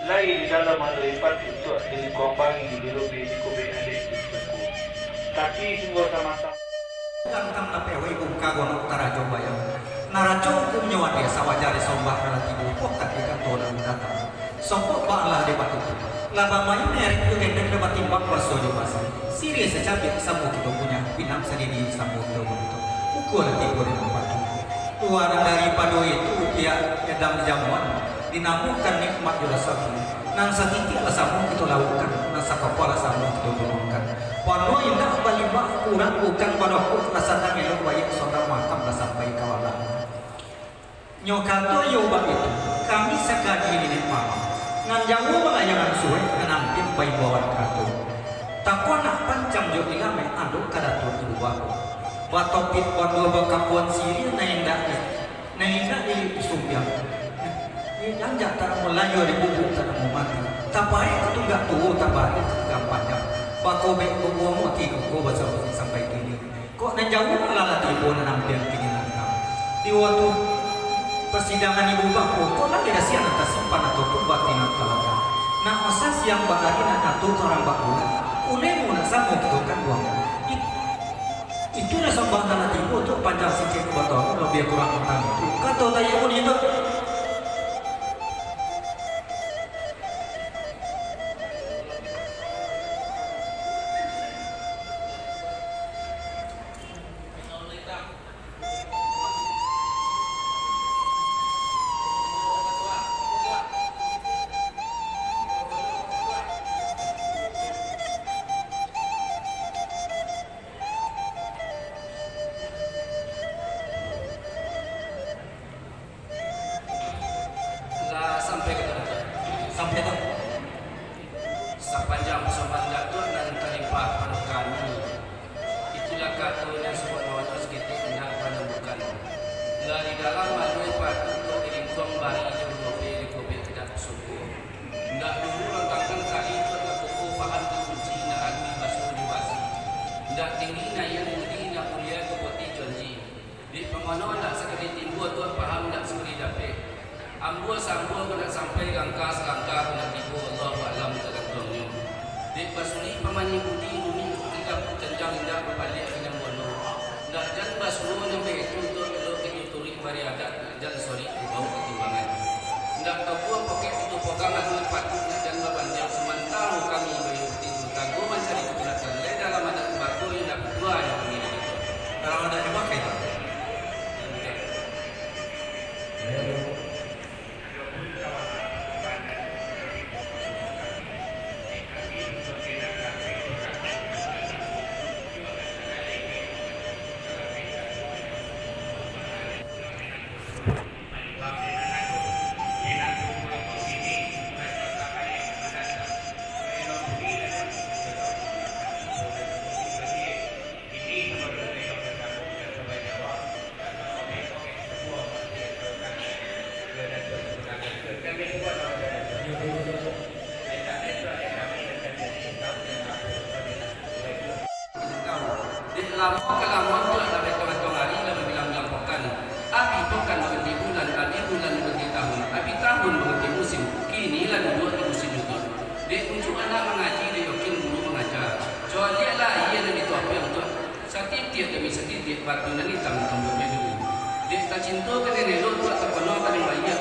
Lain di dalam melipat untuk dilingkupangi di lobi di kubik adik suku. Tapi sungguh sama-sama. Tentang napewe ibu kagong utara coba yang naraco kumnyawa dia sawajari sombak relatibu pok ketika tola mendatang. Sombak baklah debat itu. Laba mayu merik itu gendeng debat timbang waso di pasar. Siri secapit samu kita punya pinam sendiri samu kita begitu. Ukul tipu di tempat itu. Tuaran daripada itu dia edam jamuan. Dinamukan nikmat jurasaki nang satiti alasamu kita lakukan nasa kepala samu kita turunkan pano indah balima kurang bukan padaku rasa tangan baik saudara makam dah sampai kawalan nyokato yoba itu kami sekali ini mama nan jamu mengayangan suwe menampil bayi bawan kato takwa nak pancam jo ilame aduk kadato dua batopit pondol bakapuan siri na indah di sumpiang yang jatah mulai dari bubuk tanah mati. Tapai itu enggak tuh tapai gampang jam. Bakobe bubuh mati kok baca sampai kini. Kok nanjau malah tipu nampil kini nanti. Di waktu persidangan ibu bapak kok lagi rasian atas simpan atau batin talaga. Nah osas yang bakal nak tuh orang bakulah. Ulemu nak sama gitu kan buang. Itu lah sambang tanah tipu tuh panjang sikit botol lebih kurang tentang itu. Kata tanya pun itu. Sampai tu sepanjang sopan datuk dan terlibat pada kami itulah katanya sebuah nama sekitar hendak menemukan dari dalam malu patut untuk diringkong bari jauh lebih lebih tidak suku hendak dulu rangkangkan kali itu adalah kuku faham kunci nak agni basuh di basi hendak tinggi nak yang mudi nak mulia kepoti jonji di pengono nak sekali timbul tu faham nak sekali dapat ambo sambo kena sampai langkah kena tipu Allah alam tergantung di basuni pamani budi bumi tidak cenjang indah berbalik dengan bono ndak jan basunu sampai itu untuk elok dituri mari adat jan sorry bau ketimbangan ndak tahu pakai itu pegangan patut jan banyak sementara kami bayu tidur tagu mencari kejelasan dalam adat batu yang dak dua yang begini kalau ada dipakai Kelamuan tu adalah betul-betul hari dalam bilang-bilang pekan. Api pekan berhenti bulan, api bulan berhenti tahun, api tahun berhenti musim. Kini lah duduk di musim itu. Dek unjuk anak mengaji, dek yakin guru mengajar. Soal dia lah ia dan itu apa yang tu. Setiap demi setiap batu dan hitam tomboknya dulu. Dek tak cinta ke nenek lu tu terpenuh paling banyak.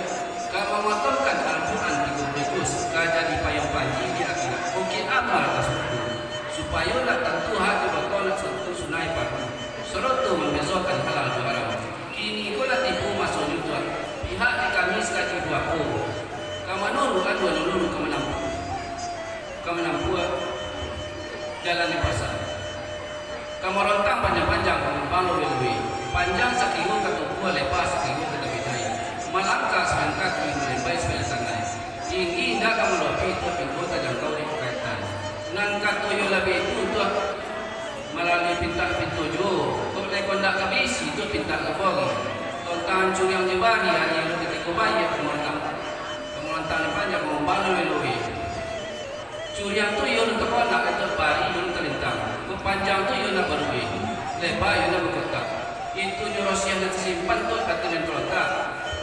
Kau memotongkan Al-Quran 30 juz. Kau jadi payung panji di akhirat. Okey amal tersebut. Supaya nak tentu hati bakal nak sentuh sunai pagi. Serotu membezakan halal haram. Kini kau nak tipu masuk juga. Pihak di kami sekali dua puluh. Kamu nuru kan dua nuru kamu nampu jalan di pasar. Kamu rentang panjang-panjang kamu balu lebih. Panjang sekilo kata gua lepas sekilo kata bedai. Melangkah sembilan kaki melembai sembilan tangan. Tinggi dah kamu lebih tapi gua tak jangkau di kaitan. Ngangkat toyo lebih itu tu melalui pintu jo. Kau boleh kondak habis itu pintar lebong. Tonton curi yang jebani hari yang ketika bayar pemotong tani panjang membana melohi. Curiang tu yun untuk anak itu pari yun terintang. Kepanjang tu yun nak berui. Lebar yun nak berkekak. Itu nyoros yang nak simpan tu kata mentrotak.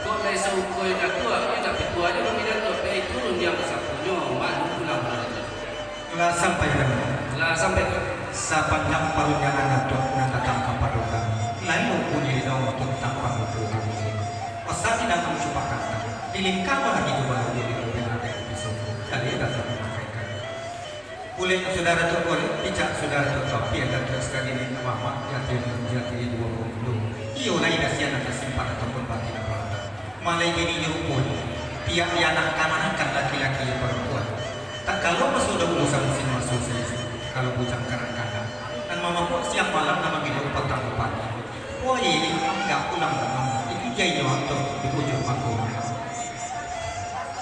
Kau dari seukur yang tua, yang nak petua je lebih dah tu. Dari turun dia bersapunya, malu pulang pulang itu. Lah sampai mana? Lah sampai Sapanjang parunya anak tu nak datang ke paduka. Lalu punya dong tentang paduka kami. Pasal tidak mencuba kata. Dilingkar lagi dua jadi lebih ada episode. Kali datang mereka. Boleh saudara tu boleh, tidak saudara tu tapi ada terus kali ini mama jati 20. Iyo lain nasihat nak simpan ataupun batin apa. Malai gini pun tiap anak kanakan laki-laki perempuan. Tak kalau masuk dah urusan musim masuk selesai. Kalau bujang kadang-kadang dan mama pun siang malam nama minum petang pagi. Wah ini enggak pulang ke mama. Itu jadinya waktu di ujung aku.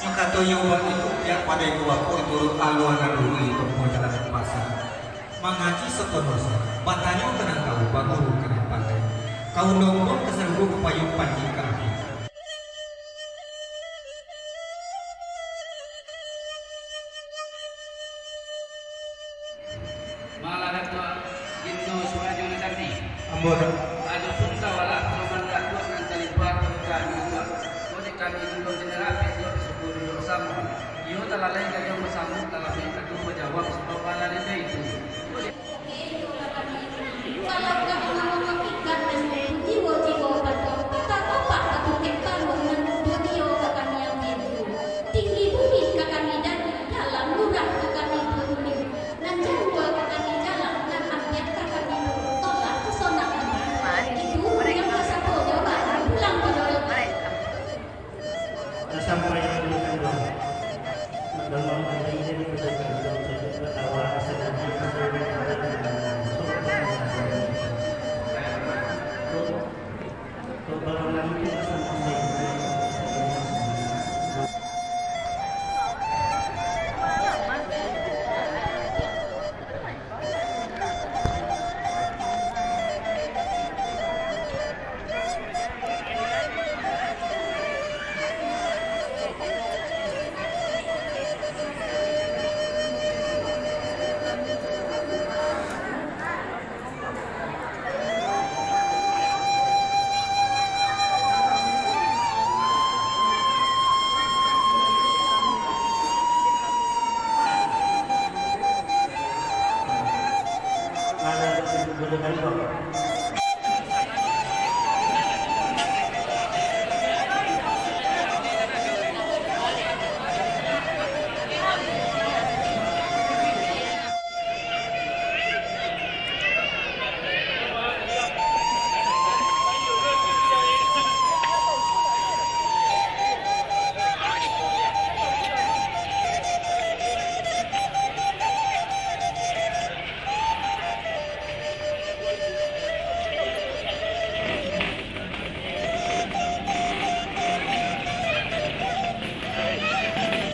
Yang kata yang buat itu pihak pada ibu aku turut aluan dulu itu mau jalan ke pasar. Mengaji sepenuhnya. Batanya kena tahu baru kena pakai. Kau nongol keseluruh kepayung panji kami. malah itu itu suara jono tadi. Ambon. Ada pun tawalah roman dakwah kan kali buat kami buat. Boleh kami dulu jenerapi dia sepuluh bersama. Yo telah lain kali yang bersama telah minta tu jawab sebab malah dia itu. Kalau kamu mau mengikat dan jiwa-jiwa pada tak apa aku kepan dengan dunia kakak yang itu tinggi budi kakak dan dalam murah kakak itu dan jawa kakak jalan dan hampir kakak itu tolak pesona itu yang rasa bodoh pulang bodoh sampai yang dikandung dalam hal ini dikatakan dalam satu ketawa sedang kebarangan kita sampai ada boleh kali